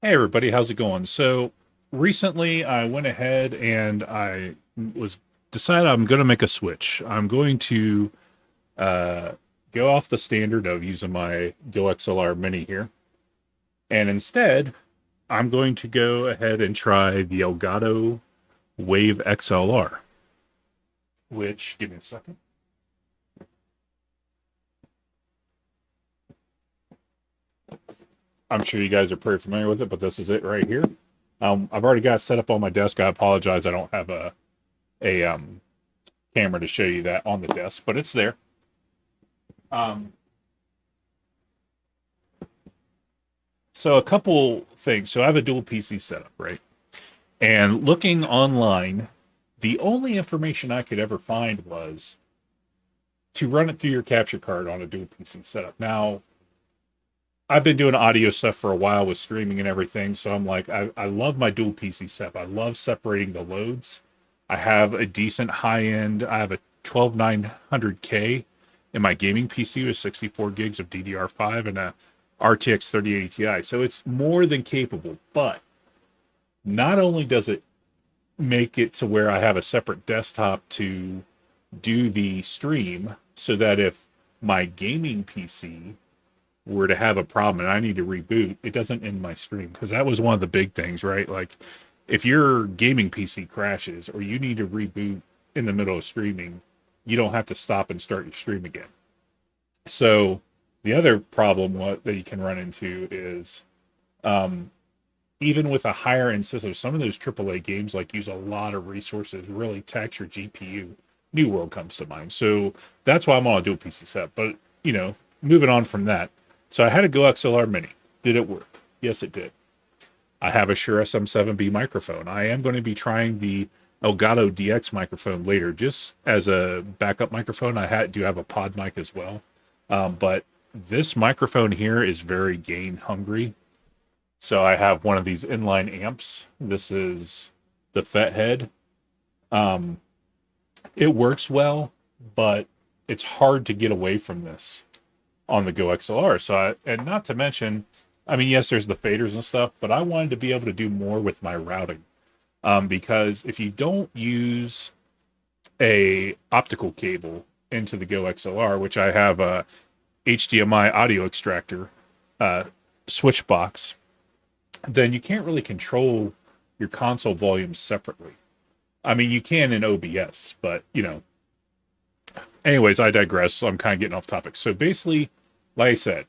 Hey everybody, how's it going? So recently I went ahead and I was decided I'm going to make a switch. I'm going to uh, go off the standard of using my Go XLR Mini here, and instead I'm going to go ahead and try the Elgato Wave XLR. Which, give me a second. I'm sure you guys are pretty familiar with it, but this is it right here. I've already got it set up on my desk. I apologize, I don't have a camera to show you that on the desk, but it's there. Um, so a couple things. So I have a dual PC setup, right? And looking online, the only information I could ever find was to run it through your capture card on a dual PC setup. Now, I've been doing audio stuff for a while with streaming and everything, so I'm like, I love my dual PC setup. I love separating the loads. I have a decent high end. I have a 12900K in my gaming PC with 64 gigs of DDR5 and a RTX 3080 Ti. So it's more than capable, but not only does it make it to where I have a separate desktop to do the stream so that if my gaming PC were to have a problem and I need to reboot, it doesn't end my stream. Because that was one of the big things, right? Like if your gaming PC crashes or you need to reboot in the middle of streaming, you don't have to stop and start your stream again. So the other problem that you can run into is um, even with a higher end system, some of those AAA games like use a lot of resources, really tax your GPU. New World comes to mind. So that's why I'm on a dual PC set. But moving on from that. So I had a Go XLR Mini. Did it work? Yes, it did. I have a Shure SM7B microphone. I am going to be trying the Elgato DX microphone later, just as a backup microphone. Do have a pod mic as well, but this microphone here is very gain hungry. So I have one of these inline amps. This is the FET head. Um, it works well, but it's hard to get away from this on the Go XLR. And not to mention, I mean, yes, there's the faders and stuff, but I wanted to be able to do more with my routing. Because if you don't use a optical cable into the Go XLR, which I have a HDMI audio extractor uh, switch box, then you can't really control your console volume separately. I mean, you can in OBS, but anyways, I digress. So I'm kind of getting off topic. So basically, like I said,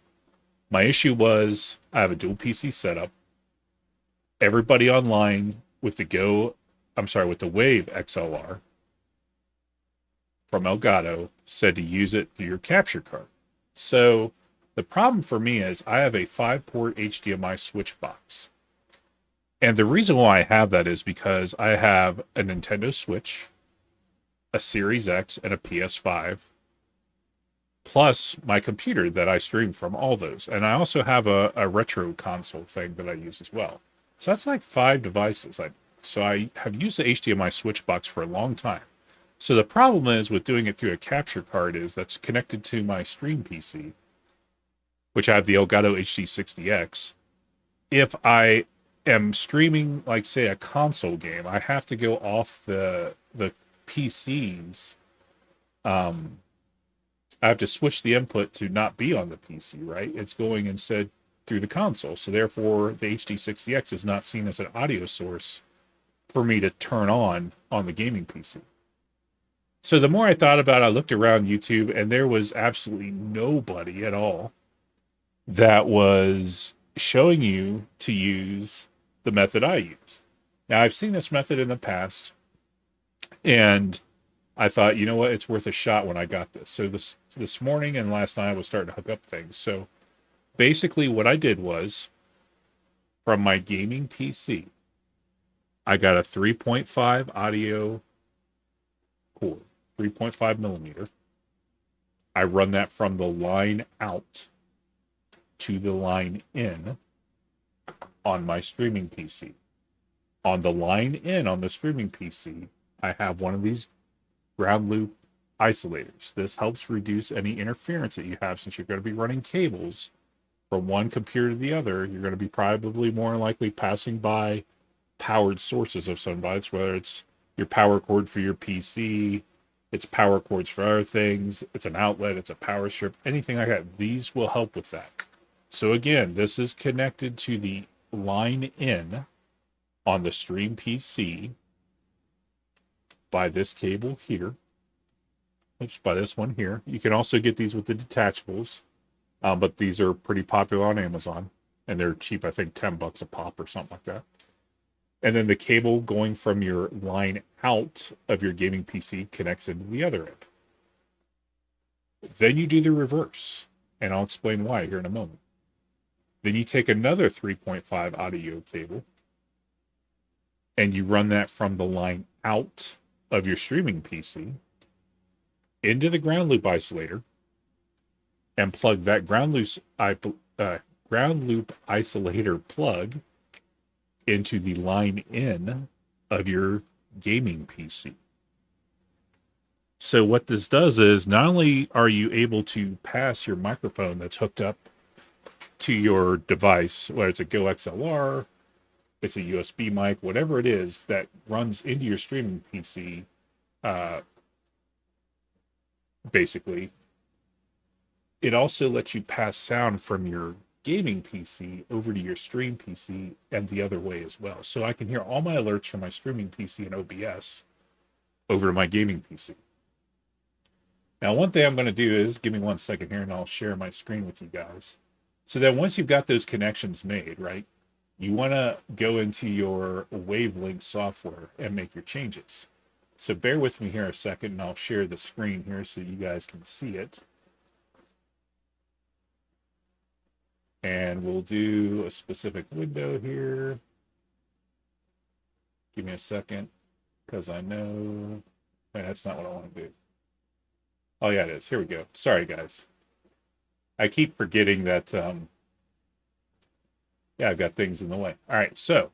my issue was I have a dual PC setup. Everybody online with with the Wave XLR from Elgato said to use it through your capture card. So the problem for me is I have a 5-port HDMI switch box. And the reason why I have that is because I have a Nintendo Switch, a Series X, and a PS5, plus my computer that I stream from all those. And I also have a retro console thing that I use as well. So that's like 5 devices. So I have used the HDMI switch box for a long time. So the problem is with doing it through a capture card is that's connected to my stream PC, which I have the Elgato HD60X. If I am streaming, like say a console game, I have to go off the PC's. I have to switch the input to not be on the PC, right? It's going instead through the console. So therefore, the HD60X is not seen as an audio source for me to turn on the gaming PC. So the more I thought about it, I looked around YouTube, and there was absolutely nobody at all that was showing you to use the method I use. Now, I've seen this method in the past, and I thought, you know what, it's worth a shot when I got this. So this morning and last night I was starting to hook up things. So basically what I did was from my gaming PC, I got a 3.5 audio cord, 3.5 millimeter. I run that from the line out to the line in on my streaming PC. On the line in on the streaming PC, I have one of these ground loop isolators. This helps reduce any interference that you have since you're going to be running cables from one computer to the other, you're going to be probably more likely passing by powered sources of some device, whether it's your power cord for your PC, it's power cords for other things, it's an outlet, it's a power strip, anything like that. These will help with that. So again, this is connected to the line in on the Stream PC by this cable here. Oops, by this one here. You can also get these with the detachables, but these are pretty popular on Amazon, and they're cheap. I think $10 a pop or something like that. And then the cable going from your line out of your gaming PC connects into the other end. Then you do the reverse, and I'll explain why here in a moment. Then you take another 3.5 audio cable, and you run that from the line out of your streaming PC into the ground loop isolator, and plug that ground loop isolator plug into the line in of your gaming PC. So what this does is not only are you able to pass your microphone that's hooked up to your device, whether it's a Go XLR, it's a USB mic, whatever it is that runs into your streaming PC, basically, it also lets you pass sound from your gaming PC over to your stream PC and the other way as well. So I can hear all my alerts from my streaming PC and OBS over to my gaming PC. Now, one thing I'm going to do is, give me 1 second here and I'll share my screen with you guys. So then once you've got those connections made, right, you want to go into your Wavelink software and make your changes. So bear with me here a second and I'll share the screen here so you guys can see it. And we'll do a specific window here. Give me a second, because I know that's not what I want to do. Oh yeah, it is. Here we go. Sorry, guys. I keep forgetting that, yeah, I've got things in the way. All right, so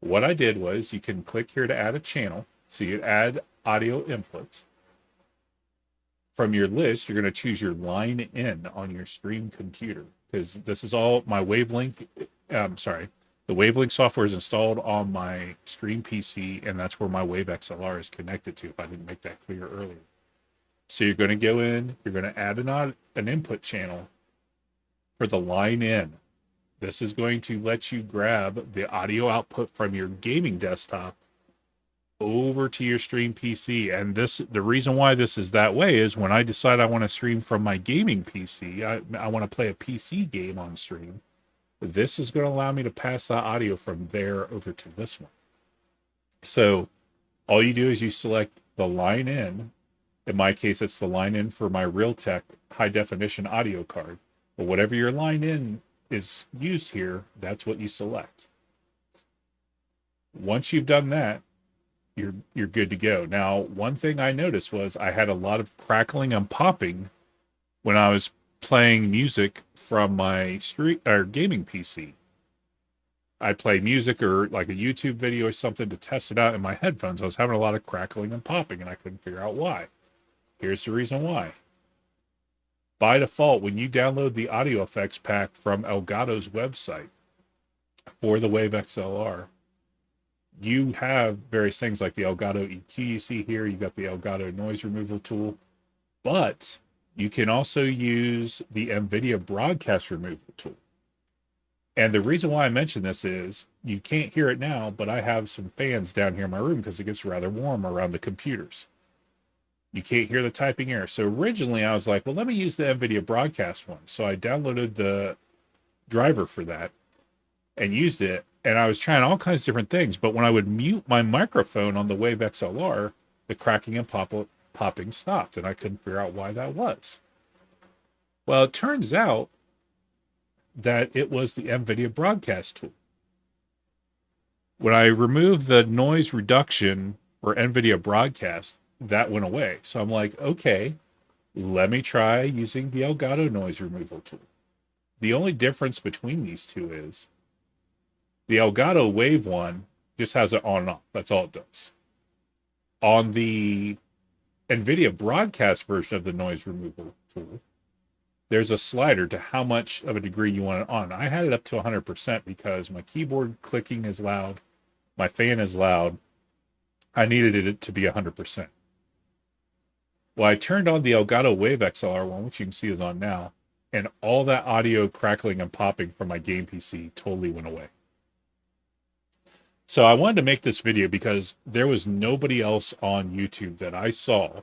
what I did was you can click here to add a channel. So you add audio inputs. From your list, you're going to choose your line in on your stream computer, because this is all my Wavelink. The Wavelink software is installed on my stream PC, and that's where my Wave XLR is connected to, if I didn't make that clear earlier. So you're going to go in, you're going to add an input channel for the line in. This is going to let you grab the audio output from your gaming desktop over to your stream PC. And the reason why this is that way is when I decide I want to stream from my gaming PC, I want to play a PC game on stream, this is going to allow me to pass that audio from there over to this one. So all you do is you select the line in. In my case, it's the line in for my Realtek high definition audio card. But whatever your line in is used here, that's what you select. Once you've done that, you're good to go. Now, one thing I noticed was I had a lot of crackling and popping when I was playing music from my gaming PC. I'd play music or like a YouTube video or something to test it out in my headphones. I was having a lot of crackling and popping, and I couldn't figure out why. Here's the reason why. By default, when you download the audio effects pack from Elgato's website for the Wave XLR, you have various things like the Elgato EQ you see here. You got the Elgato noise removal tool, but you can also use the NVIDIA broadcast removal tool. And the reason why I mention this is you can't hear it now, but I have some fans down here in my room because it gets rather warm around the computers. You can't hear the typing error. So originally I was like, well, let me use the NVIDIA broadcast one. So I downloaded the driver for that and used it. And I was trying all kinds of different things. But when I would mute my microphone on the Wave XLR, the cracking and popping stopped. And I couldn't figure out why that was. Well, it turns out that it was the NVIDIA broadcast tool. When I removed the noise reduction for NVIDIA broadcast, that went away. So I'm like, okay, let me try using the Elgato noise removal tool. The only difference between these two is the Elgato Wave one just has it on and off. That's all it does. On the NVIDIA broadcast version of the noise removal tool, there's a slider to how much of a degree you want it on. I had it up to 100% because my keyboard clicking is loud, my fan is loud. I needed it to be 100%. Well, I turned on the Elgato Wave XLR one, which you can see is on now, and all that audio crackling and popping from my game PC totally went away. So I wanted to make this video because there was nobody else on YouTube that I saw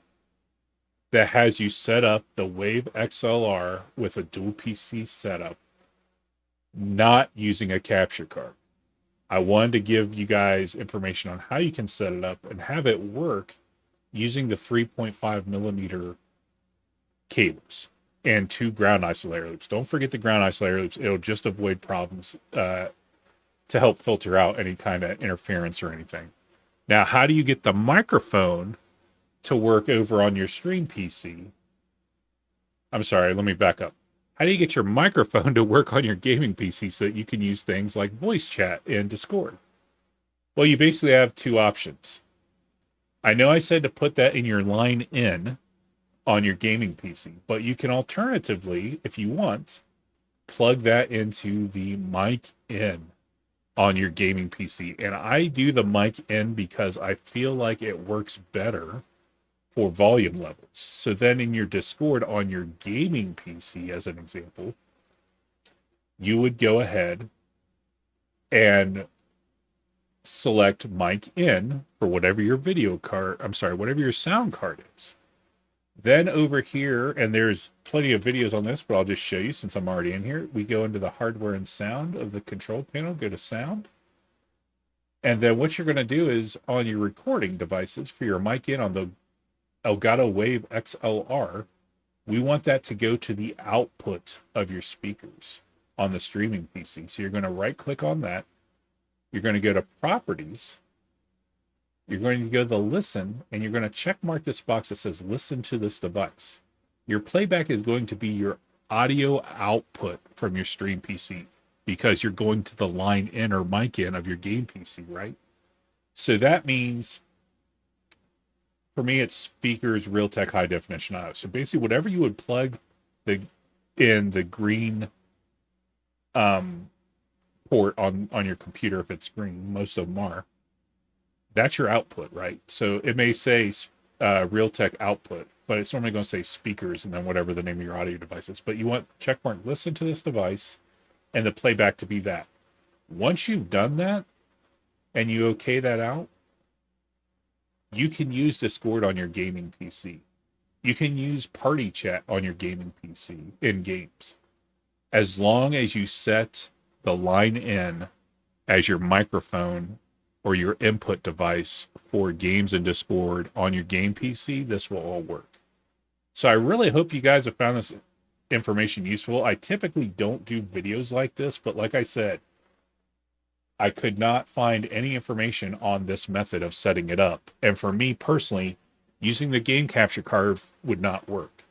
that has you set up the Wave XLR with a dual PC setup, not using a capture card. I wanted to give you guys information on how you can set it up and have it work using the 3.5 millimeter cables and 2 ground isolator loops. Don't forget the ground isolator loops. It'll just avoid problems to help filter out any kind of interference or anything. Now, how do you get the microphone to work over on your stream PC? I'm sorry, let me back up. How do you get your microphone to work on your gaming PC so that you can use things like voice chat and Discord? Well, you basically have 2 options. I know I said to put that in your line in on your gaming PC, but you can alternatively, if you want, plug that into the mic in on your gaming PC. And I do the mic in because I feel like it works better for volume levels. So then in your Discord on your gaming PC, as an example, you would go ahead and select mic in for whatever your whatever your sound card is. Then over here, and there's plenty of videos on this, but I'll just show you since I'm already in here. We go into the hardware and sound of the control panel, go to sound. And then what you're going to do is on your recording devices for your mic in on the Elgato Wave XLR, we want that to go to the output of your speakers on the streaming PC. So you're going to right click on that. You're going to go to properties. You're going to go to listen, and you're going to check mark this box that says listen to this device. Your playback is going to be your audio output from your stream PC because you're going to the line in or mic in of your game PC, right? So that means, for me, it's speakers, Realtek high definition audio. So basically whatever you would plug in the green port on your computer, if it's green, most of them are, that's your output, right? So it may say Realtek output, but it's normally going to say speakers and then whatever the name of your audio device is. But you want checkmark listen to this device and the playback to be that. Once you've done that and you okay that out, you can use Discord on your gaming PC. You can use party chat on your gaming PC in games, as long as you set the line in as your microphone or your input device for games in Discord on your game PC. This will all work. So I really hope you guys have found this information useful. I typically don't do videos like this, but like I said, I could not find any information on this method of setting it up. And for me personally, using the game capture card would not work.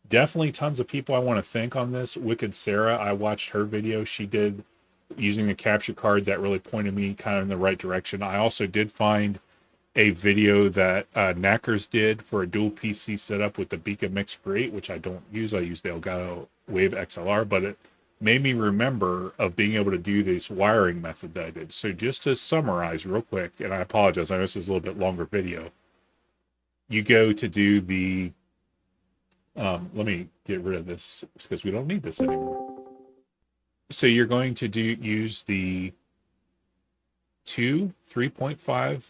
Definitely tons of people I want to thank on this. Wicked Sarah, I watched her video she did using the capture card that really pointed me kind of in the right direction. I also did find a video that Knackers did for a dual PC setup with the Beacon Mix Great, which I don't use. I use the Elgato Wave XLR, but it made me remember of being able to do this wiring method that I did. So just to summarize real quick, and I apologize, I know this is a little bit longer video. You go to do the, let me get rid of this because we don't need this anymore. So you're going to use the 2 3.5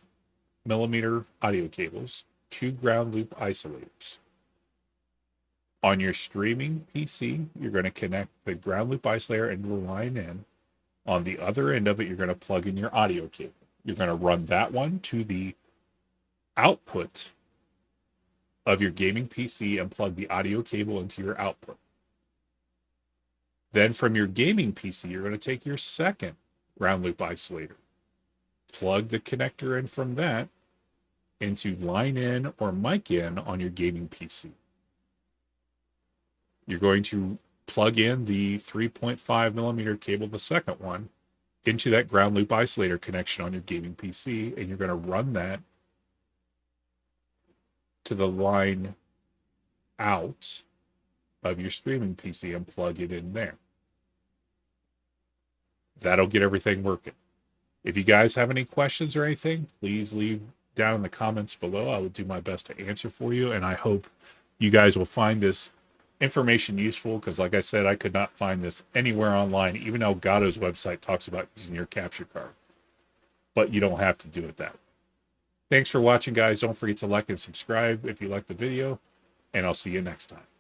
millimeter audio cables, 2 ground loop isolators. On your streaming PC, you're going to connect the ground loop isolator into the line in. On the other end of it, you're going to plug in your audio cable. You're going to run that one to the output of your gaming PC and plug the audio cable into your output. Then from your gaming PC, you're going to take your second ground loop isolator, plug the connector in from that into line in or mic in on your gaming PC. You're going to plug in the 3.5 millimeter cable, the second one, into that ground loop isolator connection on your gaming PC, and you're going to run that to the line out of your streaming PC and plug it in there. That'll get everything working. If you guys have any questions or anything, please leave down in the comments below. I will do my best to answer for you, and I hope you guys will find this information useful, because like I said, I could not find this anywhere online. Even Elgato's website talks about using your capture card, but you don't have to do it that way. Thanks for watching, guys. Don't forget to like and subscribe if you like the video, and I'll see you next time.